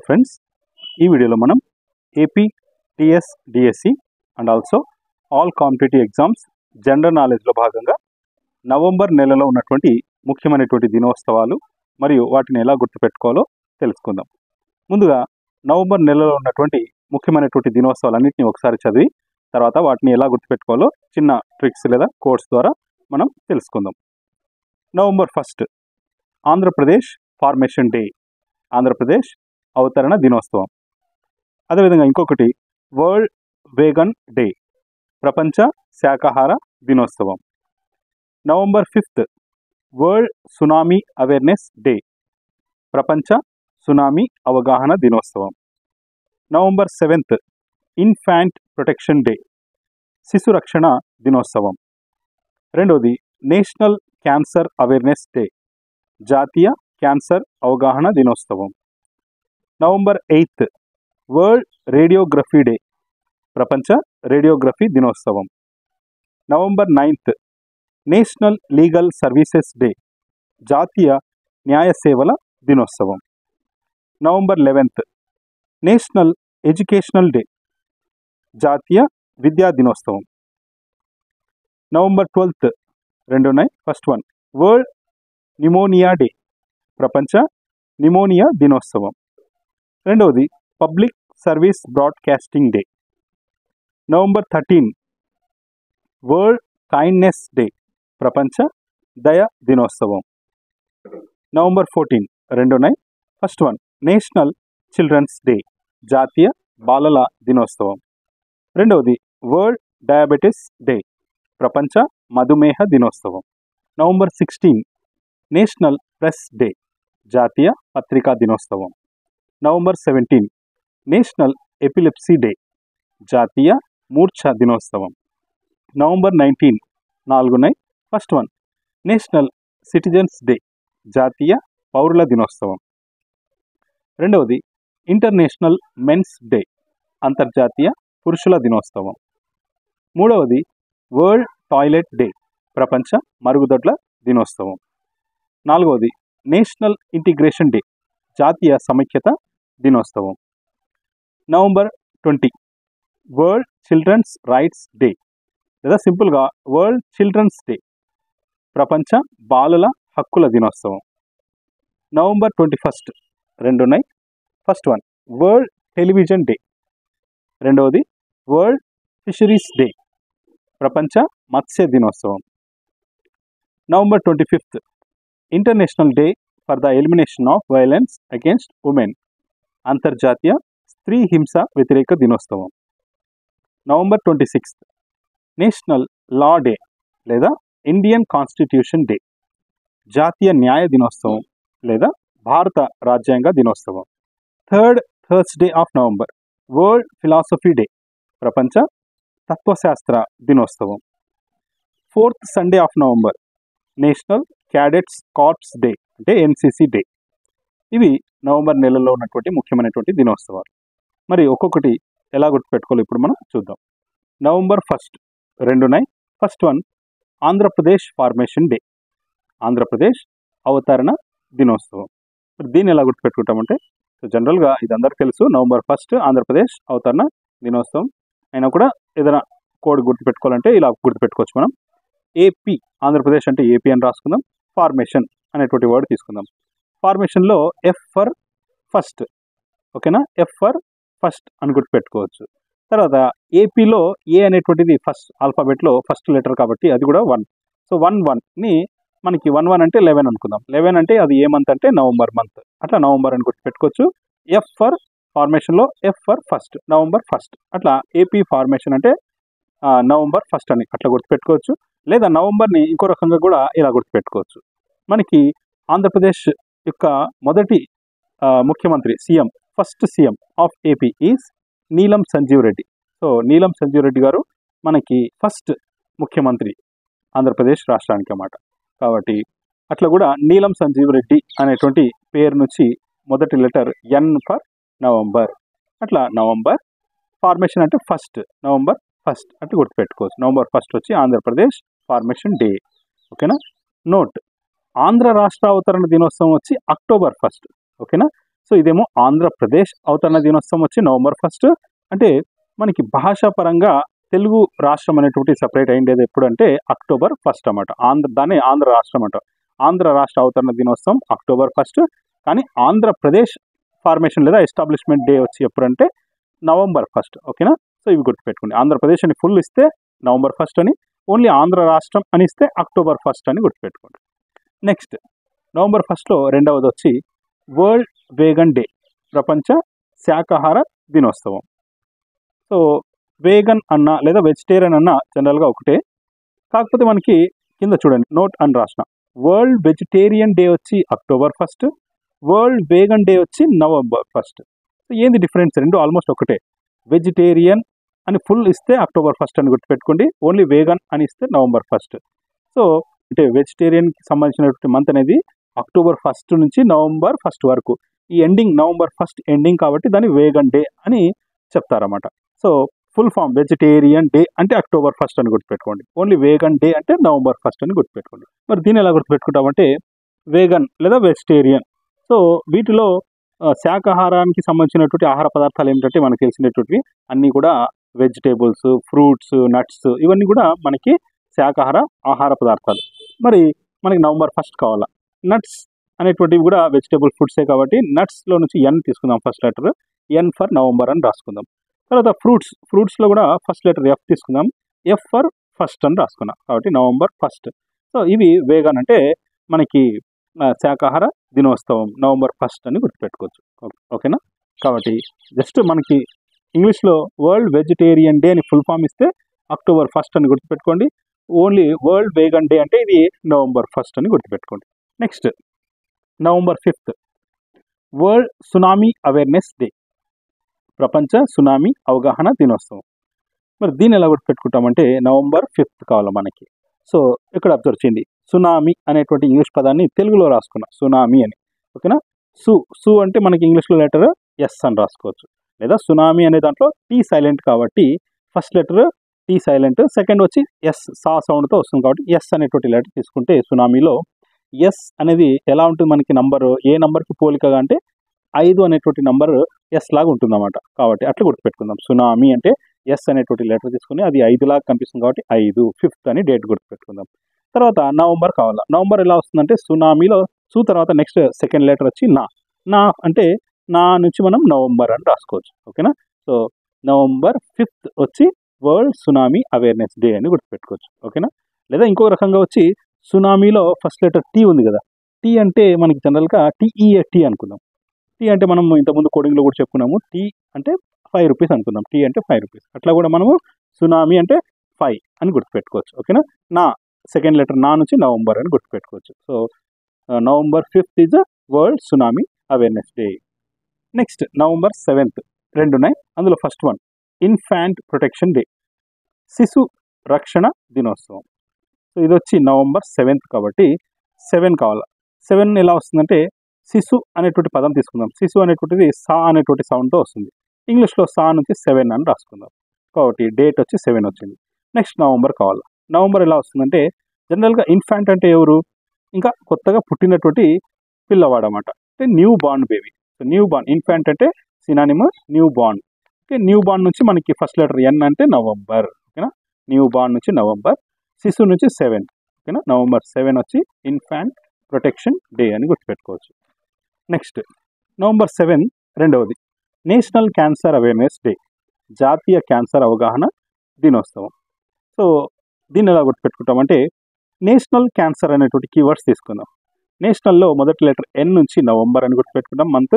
Friends, ఈ వీడియోలో మనం AP TS DSC and also all competitive exams general నాలెడ్జ్లో భాగంగా నవంబర్ నెలలో ఉన్నటువంటి ముఖ్యమైనటువంటి దినోత్సవాలు మరియు వాటిని ఎలా గుర్తుపెట్టుకోవాలో తెలుసుకుందాం. ముందుగా నవంబర్ నెలలో ఉన్నటువంటి ముఖ్యమైనటువంటి దినోత్సవాలన్నింటినీ ఒకసారి చదివి తర్వాత వాటిని ఎలా గుర్తుపెట్టుకోవాలో చిన్న ట్రిక్స్ లేదా కోడ్స్ ద్వారా మనం తెలుసుకుందాం. November 1 Andhra Pradesh formation day, Andhra Pradesh అవతరణ దినోత్సవం. అదేవిధంగా ఇంకొకటి వరల్డ్ వేగన్ డే, ప్రపంచ శాకాహార దినోత్సవం. November 5 world tsunami awareness day, ప్రపంచ సునామీ అవగాహన దినోత్సవం. నవంబర్ 7 ఇన్ఫాంట్ ప్రొటెక్షన్ డే, శిశు రక్షణ దినోత్సవం. రెండవది నేషనల్ క్యాన్సర్ అవేర్నెస్ డే, జాతీయ క్యాన్సర్ అవగాహన దినోత్సవం. నవంబర్ 8 వరల్డ్ రేడియోగ్రఫీ డే, ప్రపంచ రేడియోగ్రఫీ దినోత్సవం. November 9 national legal services day, జాతీయ న్యాయ సేవల దినోత్సవం. నవంబర్ 11 నేషనల్ ఎడ్యుకేషనల్ డే, జాతీయ విద్యా దినోత్సవం. నవంబర్ 12 రెండు ఉన్నాయి. First one world pneumonia day, ప్రపంచ న్యూమోనియా దినోత్సవం. రెండవది public service broadcasting day. November 13 world kindness day, ప్రపంచ దయ దినోత్సవం. నవంబర్ 14 రెండు ఉన్నాయి. First one national children's day, జాతీయ బాలల దినోత్సవం. రెండవది వరల్డ్ డయాబెటిస్ డే, ప్రపంచ మధుమేహ దినోత్సవం. నవంబర్ 16 నేషనల్ ప్రెస్ డే, జాతీయ పత్రికా దినోత్సవం. నవంబర్ 17 నేషనల్ ఎపిలెప్సీ డే, జాతీయ మూర్ఛ దినోత్సవం. నవంబర్ 19 నాలుగున్నాయి. First one national citizens day, జాతీయ పౌరుల దినోత్సవం. రెండవది ఇంటర్నేషనల్ మెన్స్ డే, అంతర్జాతీయ పురుషుల దినోత్సవం. మూడవది వరల్డ్ టాయిలెట్ డే, ప్రపంచ మరుగుదొడ్ల దినోత్సవం. నాలుగవది నేషనల్ ఇంటిగ్రేషన్ డే, జాతీయ సమైక్యత దినోత్సవం. November 20 world children's rights day లేదా సింపుల్గా వరల్డ్ చిల్డ్రన్స్ డే, ప్రపంచ బాలల హక్కుల దినోత్సవం. నవంబర్ 21 రెండు ఉన్నాయి. First one world television day, రెండవది వరల్డ్ ఫిషరీస్ డే, ప్రపంచ మత్స్య దినోత్సవం. November 25 international day for the elimination of violence against women, అంతర్జాతీయ స్త్రీ హింస వ్యతిరేక దినోత్సవం. నవంబర్ 26 నేషనల్ లా డే లేదా ఇండియన్ కాన్స్టిట్యూషన్ డే, జాతీయ న్యాయ దినోత్సవం లేదా భారత రాజ్యాంగ దినోత్సవం. Third Thursday of November world philosophy day, ప్రపంచ తత్వశాస్త్ర దినోత్సవం. Fourth Sunday of November national cadets corps day అంటే ఎన్సిసి డే. ఇవి నవంబర్ నెలలో ఉన్నటువంటి ముఖ్యమైనటువంటి దినోత్సవాలు. మరి ఒక్కొక్కటి ఎలా గుర్తుపెట్టుకోవాలి ఇప్పుడు మనం చూద్దాం. నవంబర్ 1 రెండున్నాయి. First one Andhra Pradesh formation day, Andhra Pradesh అవతరణ దినోత్సవం. మరి దీన్ని ఎలా గుర్తుపెట్టుకుంటామంటే జనరల్గా ఇది అందరికీ తెలుసు, నవంబర్ 1 ఆంధ్రప్రదేశ్ అవతరణ దినోత్సవం అయినా కూడా ఏదైనా కోడ్ గుర్తుపెట్టుకోవాలంటే ఇలా గుర్తుపెట్టుకోవచ్చు మనం. ఏపీ, ఆంధ్రప్రదేశ్ అంటే ఏపీ అని రాసుకుందాం. ఫార్మేషన్ అనేటువంటి వర్డ్ తీసుకుందాం. ఫార్మేషన్లో ఎఫ్ ఫర్ ఫస్ట్, ఓకేనా, ఎఫ్ ఫర్ ఫస్ట్ అని గుర్తుపెట్టుకోవచ్చు. తర్వాత ఏపీలో ఏ అనేటువంటిది ఫస్ట్ ఆల్ఫాబెట్లో ఫస్ట్ లెటర్ కాబట్టి అది కూడా 1. సో 1ని మనకి 1 అంటే 11 అనుకుందాం. 11 అంటే అది ఏ మంత్ అంటే నవంబర్ మంత్, అట్లా నవంబర్ అని గుర్తుపెట్టుకోవచ్చు. ఎఫ్ ఫర్ ఫార్మేషన్లో ఎఫ్ ఫర్ ఫస్ట్, నవంబర్ 1 అట్లా ఏపీ ఫార్మేషన్ అంటే నవంబర్ 1 అని అట్లా గుర్తుపెట్టుకోవచ్చు. లేదా నవంబర్ని ఇంకో రకంగా కూడా ఇలా గుర్తుపెట్టుకోవచ్చు. మనకి ఆంధ్రప్రదేశ్ యొక్క మొదటి ముఖ్యమంత్రి CM, first CM of AP is నీలం సంజీవ్ రెడ్డి. సో నీలం సంజీవ్ రెడ్డి గారు మనకి ఫస్ట్ ముఖ్యమంత్రి ఆంధ్రప్రదేశ్ రాష్ట్రానికి అన్నమాట. కాబట్టి అట్లా కూడా నీలం సంజీవ్ రెడ్డి అనేటువంటి పేరు నుంచి మొదటి లెటర్ ఎన్ ఫర్ నవంబర్, అట్లా నవంబర్ ఫార్మేషన్ అంటే ఫస్ట్, నవంబర్ 1 అంటే గుర్తుపెట్టుకోవచ్చు. నవంబర్ 1 వచ్చి ఆంధ్రప్రదేశ్ ఫార్మేషన్ డే, ఓకేనా. నోట్ ఆంధ్ర రాష్ట్ర అవతరణ దినోత్సవం వచ్చి అక్టోబర్ 1, ఓకేనా. సో ఇదేమో ఆంధ్రప్రదేశ్ అవతరణ దినోత్సవం వచ్చి నవంబర్ 1. అంటే మనకి భాషాపరంగా తెలుగు రాష్ట్రం అనేటువంటి సపరేట్ అయ్యేది ఎప్పుడు అంటే అక్టోబర్ 1 అన్నమాట. దాన్ని ఆంధ్ర రాష్ట్రం అంటాం. ఆంధ్ర రాష్ట్ర అవతరణ దినోత్సవం అక్టోబర్ 1. కానీ ఆంధ్రప్రదేశ్ ఫార్మేషన్ లేదా ఎస్టాబ్లిష్మెంట్ డే వచ్చి ఎప్పుడంటే నవంబర్ 1. ఓకేనా? సో ఇవి గుర్తుపెట్టుకోండి. ఆంధ్రప్రదేశ్ అని ఫుల్ ఇస్తే నవంబర్ 1 అని, ఓన్లీ ఆంధ్ర రాష్ట్రం అని ఇస్తే అక్టోబర్ 1 అని గుర్తుపెట్టుకోండి. నెక్స్ట్ నవంబర్ 1లో రెండవది వచ్చి వరల్డ్ వేగన్ డే, ప్రపంచ శాకాహార దినోత్సవం. సో వేగన్ అన్న లేదా వెజిటేరియన్ అన్న జనరల్గా ఒకటే, కాకపోతే మనకి కింద చూడండి నోట్ అని రాసిన. వరల్డ్ వెజిటేరియన్ డే వచ్చి అక్టోబర్ 1, వరల్డ్ వేగన్ డే వచ్చి నవంబర్ 1. సో ఏంది డిఫరెన్స్? రెండు ఆల్మోస్ట్ ఒకటే. వెజిటేరియన్ అని ఫుల్ ఇస్తే అక్టోబర్ 1 అని గుర్తుపెట్టుకోండి, ఓన్లీ వేగన్ అని ఇస్తే నవంబర్ 1. సో అంటే వెజిటేరియన్కి సంబంధించినటువంటి మంత్ అనేది అక్టోబర్ 1 నుంచి నవంబర్ 1 వరకు. ఈ ఎండింగ్ నవంబర్ 1 ఎండింగ్ కాబట్టి దాన్ని వేగన్ డే అని చెప్తారన్నమాట. So full form vegetarian day అంటే అక్టోబర్ 1 అని గుర్తుపెట్టుకోండి, ఓన్లీ వేగన్ డే అంటే నవంబర్ 1 అని గుర్తుపెట్టుకోండి. మరి దీన్ని ఎలా గుర్తుపెట్టుకుంటామంటే వేగన్ లేదా వెజిటేరియన్. సో వీటిలో శాకాహారానికి సంబంధించినటువంటి ఆహార పదార్థాలు ఏమిటంటే మనకు తెలిసినటువంటివి అన్నీ కూడా వెజిటేబుల్స్, ఫ్రూట్స్, నట్స్ ఇవన్నీ కూడా మనకి శాకాహార ఆహార పదార్థాలు. మరి మనకి నవంబర్ 1 కావాలా. నట్స్ అనేటువంటివి కూడా వెజిటేబుల్ ఫుడ్సే కాబట్టి నట్స్లో నుంచి ఎన్ తీసుకుందాం. First letter N for November అని రాసుకుందాం. తర్వాత ఫ్రూట్స్లో కూడా ఫస్ట్ లెటర్ ఎఫ్ తీసుకుందాం, ఎఫ్ ఫర్ 1 అని రాసుకున్నాం. కాబట్టి నవంబర్ 1. సో ఇవి వేగన్ అంటే మనకి శాకాహార దినోత్సవం నవంబర్ 1 అని గుర్తుపెట్టుకోవచ్చు. ఓకేనా? కాబట్టి జస్ట్ మనకి ఇంగ్లీష్లో వరల్డ్ వెజిటేరియన్ డే అని ఫుల్ ఫామ్ ఇస్తే అక్టోబర్ 1 అని గుర్తుపెట్టుకోండి, ఓన్లీ వరల్డ్ వేగన్ డే అంటే ఇది నవంబర్ 1 అని గుర్తుపెట్టుకోండి. Next November 5 world tsunami awareness day, ప్రపంచ సునామీ అవగాహన దినోత్సవం. మరి దీన్ని ఎలా గుర్తుపెట్టుకుంటామంటే నవంబర్ 5 కావాలి మనకి. సో ఇక్కడ అబ్జర్వ్ చేయండి, సునామీ అనేటువంటి ఇంగ్లీష్ పదాన్ని తెలుగులో రాసుకున్నా సునామీ అని. ఓకేనా? సు అంటే మనకి ఇంగ్లీష్లో లెటర్ ఎస్ అని రాసుకోవచ్చు, లేదా సునామీ అనే దాంట్లో టీ సైలెంట్ కాబట్టి first letter T silent, second వచ్చి ఎస్ సా సౌండ్తో వస్తుంది కాబట్టి ఎస్ అనేటువంటి లెటర్ తీసుకుంటే సునామీలో ఎస్ అనేది ఎలా ఉంటుంది మనకి నంబరు, ఏ నంబర్కి పోలికగా అంటే 5 అనేటువంటి నంబర్ ఎస్ లాగా ఉంటుంది అన్నమాట. కాబట్టి అట్లా గుర్తుపెట్టుకుందాం. సునామీ అంటే ఎస్ అనేటువంటి లెటర్ తీసుకుని అది 5 లాగా కనిపిస్తుంది కాబట్టి 5, 5th అని డేట్ గుర్తుపెట్టుకుందాం. తర్వాత నవంబర్ కావాలా. నవంబర్ ఎలా వస్తుందంటే సునామీలో సు తర్వాత నెక్స్ట్ సెకండ్ లెటర్ వచ్చి నా అంటే నా నుంచి మనం నవంబర్ అని రాసుకోవచ్చు. ఓకేనా? సో నవంబర్ 5 వచ్చి వరల్డ్ సునామీ అవేర్నెస్ డే అని గుర్తుపెట్టుకోవచ్చు. ఓకేనా? లేదా ఇంకో రకంగా వచ్చి సునామీలో ఫస్ట్ లెటర్ టీ ఉంది కదా, టీ అంటే మనకి జనరల్గా టీ అనుకుందాం. టీ అంటే మనం ఇంతకుముందు కోడింగ్లో కూడా చెప్పుకున్నాము, టీ అంటే 5 రూపీస్ అనుకుందాం, టీ అంటే 5 రూపీస్. అట్లా కూడా మనము సునామీ అంటే 5 అని గుర్తుపెట్టుకోవచ్చు. ఓకేనా? నా సెకండ్ లెటర్ నా నుంచి నవంబర్ అని గుర్తుపెట్టుకోవచ్చు. So November 5 is world tsunami awareness day. Next November 7 2 ఉన్నాయి. అందులో first one infant protection day, శిశు రక్షణ దినోత్సవం. సో ఇది వచ్చి నవంబర్ 7 కాబట్టి 7 కావాలి. 7 ఎలా వస్తుందంటే శిశు అనేటువంటి పదం తీసుకుందాం. శిశు అనేటువంటిది సా అనేటువంటి సౌండ్తో వస్తుంది. ఇంగ్లీష్లో సా నుంచి 7 అని రాసుకుందాం. కాబట్టి డేట్ వచ్చి 7 వచ్చింది. నెక్స్ట్ నవంబర్ కావాలి. నవంబర్ ఎలా వస్తుందంటే జనరల్గా ఇన్ఫాంట్ అంటే ఎవరు, ఇంకా కొత్తగా పుట్టినటువంటి పిల్లవాడు అన్నమాట, అంటే new born baby. So new born, infant అంటే synonymous new born. Okay, new born నుంచి మనకి ఫస్ట్ లెటర్ ఎన్ అంటే నవంబర్. ఓకేనా? న్యూ బార్న్ నుంచి నవంబర్, శిశు నుంచి 7. ఓకేనా? నవంబర్ 7 వచ్చి ఇన్ఫాంట్ ప్రొటెక్షన్ డే అని గుర్తుపెట్టుకోవచ్చు. నెక్స్ట్ నవంబర్ 7 రెండవది నేషనల్ క్యాన్సర్ అవేర్నెస్ డే, జాతీయ క్యాన్సర్ అవగాహన దినోత్సవం. సో దీన్ని ఎలా గుర్తుపెట్టుకుంటామంటే నేషనల్ క్యాన్సర్ అనేటువంటి కీవర్డ్స్ తీసుకుందాం. నేషనల్లో మొదటి లెటర్ ఎన్ నుంచి నవంబర్ అని గుర్తుపెట్టుకుంటాం. మంత్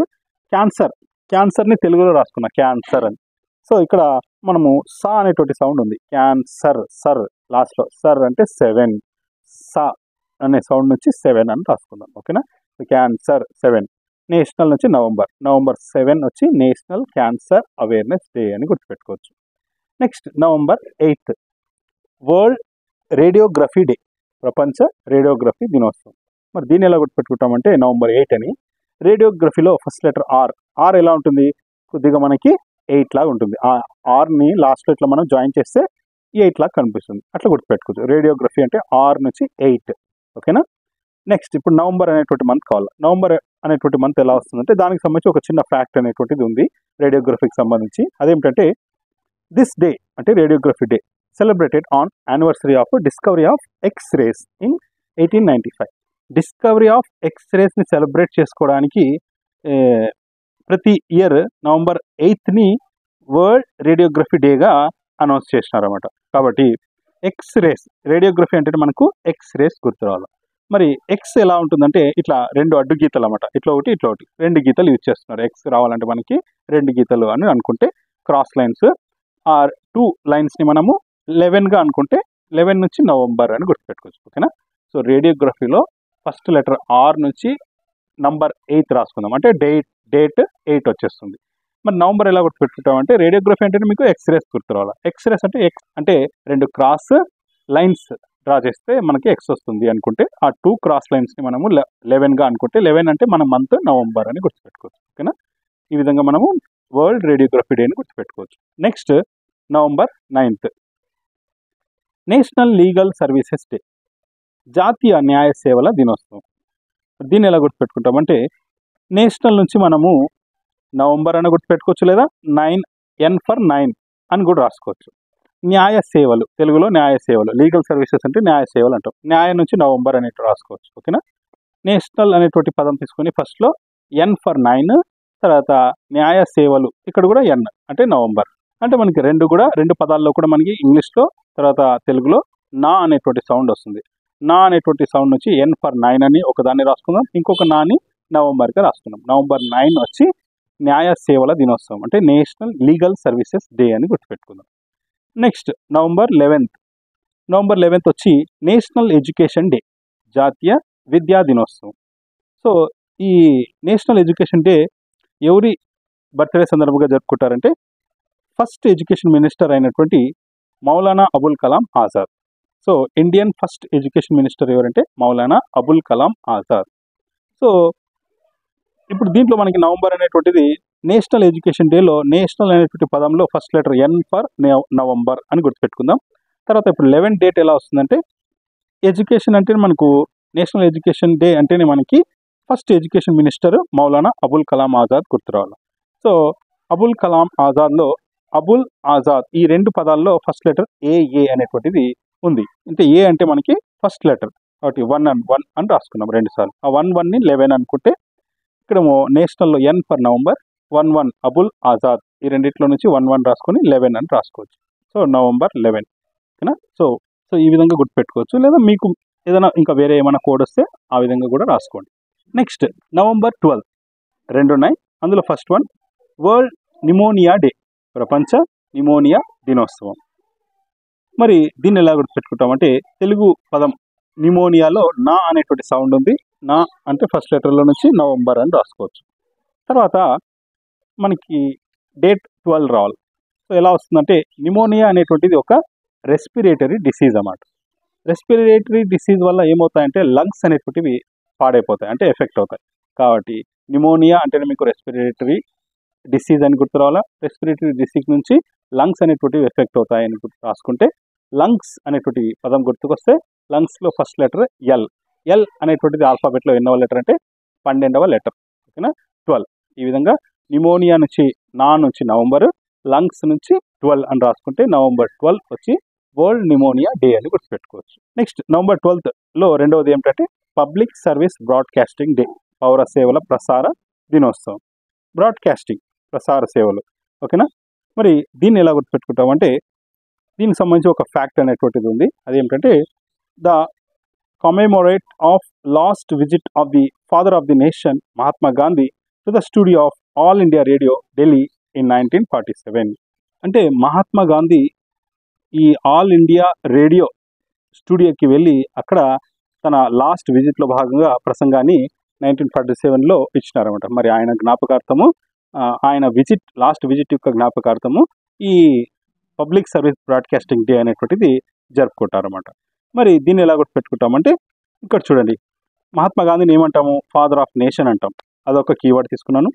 క్యాన్సర్ని తెలుగులో రాసుకున్నాం క్యాన్సర్ అని. సో ఇక్కడ మనము సా అనేటువంటి సౌండ్ ఉంది, క్యాన్సర్ సర్ లాస్ట్లో సర్ అంటే 7, సా అనే సౌండ్ నుంచి 7 అని రాసుకుందాం. ఓకేనా? క్యాన్సర్ 7, నేషనల్ నుంచి నవంబర్ 7 వచ్చి నేషనల్ క్యాన్సర్ అవేర్నెస్ డే అని గుర్తుపెట్టుకోవచ్చు. Next November 8 world radiography day, ప్రపంచ రేడియోగ్రఫీ దినోత్సవం. మరి దీన్ని ఎలా గుర్తుపెట్టుకుంటామంటే నవంబర్ 8 అని. రేడియోగ్రఫీలో ఫస్ట్ లెటర్ ఆర్ ఎలా ఉంటుంది, కొద్దిగా మనకి 8 లాగా ఉంటుంది. ఆ ఆర్ని లాస్ట్లో ఇట్లా మనం జాయిన్ చేస్తే 8 లాగా కనిపిస్తుంది. అట్లా గుర్తుపెట్టుకోవచ్చు. రేడియోగ్రఫీ అంటే ఆర్ నుంచి 8. ఓకేనా? నెక్స్ట్ ఇప్పుడు నవంబర్ అనేటువంటి మంత్ కావాలి. నవంబర్ అనేటువంటి మంత్ ఎలా వస్తుందంటే దానికి సంబంధించి ఒక చిన్న ఫ్యాక్ట్ అనేటువంటిది ఉంది రేడియోగ్రఫీకి సంబంధించి. అదేమిటంటే దిస్ డే అంటే radiography day celebrated on anniversary of discovery of X-rays in 1895. Discovery of ఎక్స్-రేస్ని సెలబ్రేట్ చేసుకోవడానికి ప్రతి ఇయర్ నవంబర్ 8ని వరల్డ్ రేడియోగ్రఫీ డేగా అనౌన్స్ చేసినారన్నమాట. కాబట్టి ఎక్స్-రేస్ రేడియోగ్రఫీ అంటే మనకు ఎక్స్-రేస్ గుర్తు రావాలి. మరి ఎక్స్ ఎలా ఉంటుందంటే ఇట్లా రెండు అడ్డు గీతలు అన్నమాట, ఇట్లా ఒకటి ఇట్లా ఒకటి, రెండు గీతలు యూజ్ చేస్తున్నారు. ఎక్స్ రావాలంటే మనకి రెండు గీతలు అని అనుకుంటే క్రాస్ లైన్స్, ఆ 2 లైన్స్ని మనము 11గా అనుకుంటే 11 నుంచి నవంబర్ అని గుర్తుపెట్టుకోవచ్చు. ఓకేనా? సో రేడియోగ్రఫీలో ఫస్ట్ లెటర్ ఆర్ నుంచి నంబర్ 8 రాసుకుందాం అంటే డేట్ 8 వచ్చేస్తుంది. మరి నవంబర్ ఎలా గుర్తుపెట్టుకుంటాం అంటే రేడియోగ్రఫీ అంటే మీకు ఎక్స్-రేస్ గుర్తు రావాలి. ఎక్స్-రేస్ అంటే ఎక్స్ అంటే రెండు క్రాస్ లైన్స్ డ్రా చేస్తే మనకి ఎక్స్ వస్తుంది అనుకుంటే ఆ 2 క్రాస్ లైన్స్ని మనము 11గా అనుకుంటే 11 అంటే మన మంత్ నవంబర్ అని గుర్తుపెట్టుకోవచ్చు. ఓకేనా? ఈ విధంగా మనము వరల్డ్ రేడియోగ్రఫీ డేని గుర్తుపెట్టుకోవచ్చు. Next November 9th national legal services day, జాతీయ న్యాయ సేవల దినోత్సవం. దీన్ని ఎలా గుర్తుపెట్టుకుంటామంటే నేషనల్ నుంచి మనము నవంబర్ అని గుర్తుపెట్టుకోవచ్చు, లేదా 9 ఫర్ 9 అని కూడా రాసుకోవచ్చు. న్యాయ సేవలు తెలుగులో న్యాయ సేవలు, లీగల్ సర్వీసెస్ అంటే న్యాయ సేవలు అంటాం. న్యాయం నుంచి నవంబర్ అనేట్టు రాసుకోవచ్చు. ఓకేనా? నేషనల్ అనేటువంటి పదం తీసుకొని ఫస్ట్లో ఎన్ ఫర్ 9, తర్వాత న్యాయ సేవలు ఇక్కడ కూడా ఎన్ అంటే నవంబర్. అంటే మనకి రెండు పదాల్లో కూడా మనకి ఇంగ్లీష్లో తర్వాత తెలుగులో నా అనేటువంటి సౌండ్ వస్తుంది. నా అనేటువంటి సౌండ్ నుంచి ఎన్ ఫర్ 9 అని ఒకదాన్ని రాసుకుందాం, ఇంకొక నాని నవంబర్గా రాసుకుందాం. నవంబర్ 9 వచ్చి న్యాయ సేవల దినోత్సవం అంటే నేషనల్ లీగల్ సర్వీసెస్ డే అని గుర్తుపెట్టుకుందాం. నెక్స్ట్ నవంబర్ 11th వచ్చి నేషనల్ ఎడ్యుకేషన్ డే, జాతీయ విద్యా దినోత్సవం. సో ఈ నేషనల్ ఎడ్యుకేషన్ డే ఎవరి బర్త్డే సందర్భంగా జరుపుకుంటారంటే ఫస్ట్ ఎడ్యుకేషన్ మినిస్టర్ అయినటువంటి Maulana Abul Kalam Azad. So Indian first education minister ఎవరంటే మౌలానా అబుల్ కలాం ఆజాద్. సో ఇప్పుడు దీంట్లో మనకి నవంబర్ అనేటువంటిది నేషనల్ ఎడ్యుకేషన్ డేలో నేషనల్ అనేటువంటి పదంలో first letter N for November అని గుర్తుపెట్టుకుందాం. తర్వాత ఇప్పుడు 11 డేట్ ఎలా వస్తుందంటే ఎడ్యుకేషన్ అంటే మనకు నేషనల్ ఎడ్యుకేషన్ డే అంటేనే మనకి first education minister Maulana Abul Kalam Azad గుర్తురావాలి. సో అబుల్ కలాం ఆజాద్లో అబుల్ ఆజాద్ ఈ 2 పదాల్లో ఫస్ట్ లెటర్ ఏ అనేటువంటిది ఉంది. అంటే ఏ అంటే మనకి ఫస్ట్ లెటర్ కాబట్టి 1 అని రాసుకున్నాం 2 సార్లు. ఆ 1ని 11 అనుకుంటే ఇక్కడ నేషనల్లో N for November 11 Abul Azad ఈ రెండిట్లో నుంచి 1 రాసుకొని 11 అని రాసుకోవచ్చు. So November 11. ఓకేనా? సో ఈ విధంగా గుర్తుపెట్టుకోవచ్చు, లేదా మీకు ఏదైనా ఇంకా వేరే ఏమైనా కోడ్ వస్తే ఆ విధంగా కూడా రాసుకోండి. నెక్స్ట్ నవంబర్ 12 2 ఉన్నాయి. అందులో first one world pneumonia day, ప్రపంచ నిమోనియా దినోత్సవం. మరి దీన్ని ఎలా గుర్తుపెట్టుకుంటామంటే తెలుగు పదం నిమోనియాలో నా అనేటువంటి సౌండ్ ఉంది. నా అంటే ఫస్ట్ లెటర్లో నుంచి నవంబర్ అని రాసుకోవచ్చు. తర్వాత మనకి డేట్ 12 రావాలి. సో ఎలా వస్తుందంటే నిమోనియా అనేటువంటిది ఒక రెస్పిరేటరీ డిసీజ్ అన్నమాట. రెస్పిరేటరీ డిసీజ్ వల్ల ఏమవుతాయంటే లంగ్స్ అనేటువంటివి పాడైపోతాయి, అంటే ఎఫెక్ట్ అవుతాయి. కాబట్టి నిమోనియా అంటేనే మీకు రెస్పిరేటరీ డిసీజ్ అని గుర్తు రావాలా. రెస్పిరేటరీ డిసీజ్ నుంచి లంగ్స్ అనేటువంటివి ఎఫెక్ట్ అవుతాయి అని రాసుకుంటే లంగ్స్ అనేటువంటి పదం గుర్తుకొస్తే లంగ్స్లో ఫస్ట్ లెటర్ ఎల్ అనేటువంటిది ఆల్ఫాబెట్లో ఎన్నవ లెటర్ అంటే 12వ లెటర్. ఓకేనా? 12. ఈ విధంగా నిమోనియా నుంచి నవంబర్, లంగ్స్ నుంచి 12 అని రాసుకుంటే నవంబర్ 12 వచ్చి వరల్డ్ నిమోనియా డే అని గుర్తుపెట్టుకోవచ్చు. నెక్స్ట్ నవంబర్ 12లో రెండవది ఏమిటంటే పబ్లిక్ సర్వీస్ బ్రాడ్కాస్టింగ్ డే, పౌర సేవల ప్రసార దినోత్సవం. బ్రాడ్కాస్టింగ్ ప్రసార సేవలు. ఓకేనా? మరి దీన్ని ఎలా గుర్తుపెట్టుకుంటామంటే దీనికి సంబంధించి ఒక ఫ్యాక్ట్ అనేటువంటిది ఉంది. అదేమిటంటే the commemorate of last visit of the father of the nation Mahatma Gandhi to the studio of all India radio Delhi in 1947. అంటే మహాత్మా గాంధీ ఈ ఆల్ ఇండియా రేడియో స్టూడియోకి వెళ్ళి అక్కడ తన లాస్ట్ విజిట్లో భాగంగా ప్రసంగాన్ని 1947లో ఇచ్చినారన్నమాట. మరి ఆయన జ్ఞాపకార్థము ఆయన లాస్ట్ విజిట్ యొక్క జ్ఞాపకార్థము ఈ పబ్లిక్ సర్వీస్ బ్రాడ్కాస్టింగ్ డే అనేటువంటిది జరుపుకుంటారన్నమాట. మరి దీన్ని ఎలా గుర్తుపెట్టుకుంటామంటే ఇక్కడ చూడండి, మహాత్మా గాంధీని ఏమంటాము? ఫాదర్ ఆఫ్ నేషన్ అంటాం. అదొక కీవర్డ్ తీసుకున్నాను.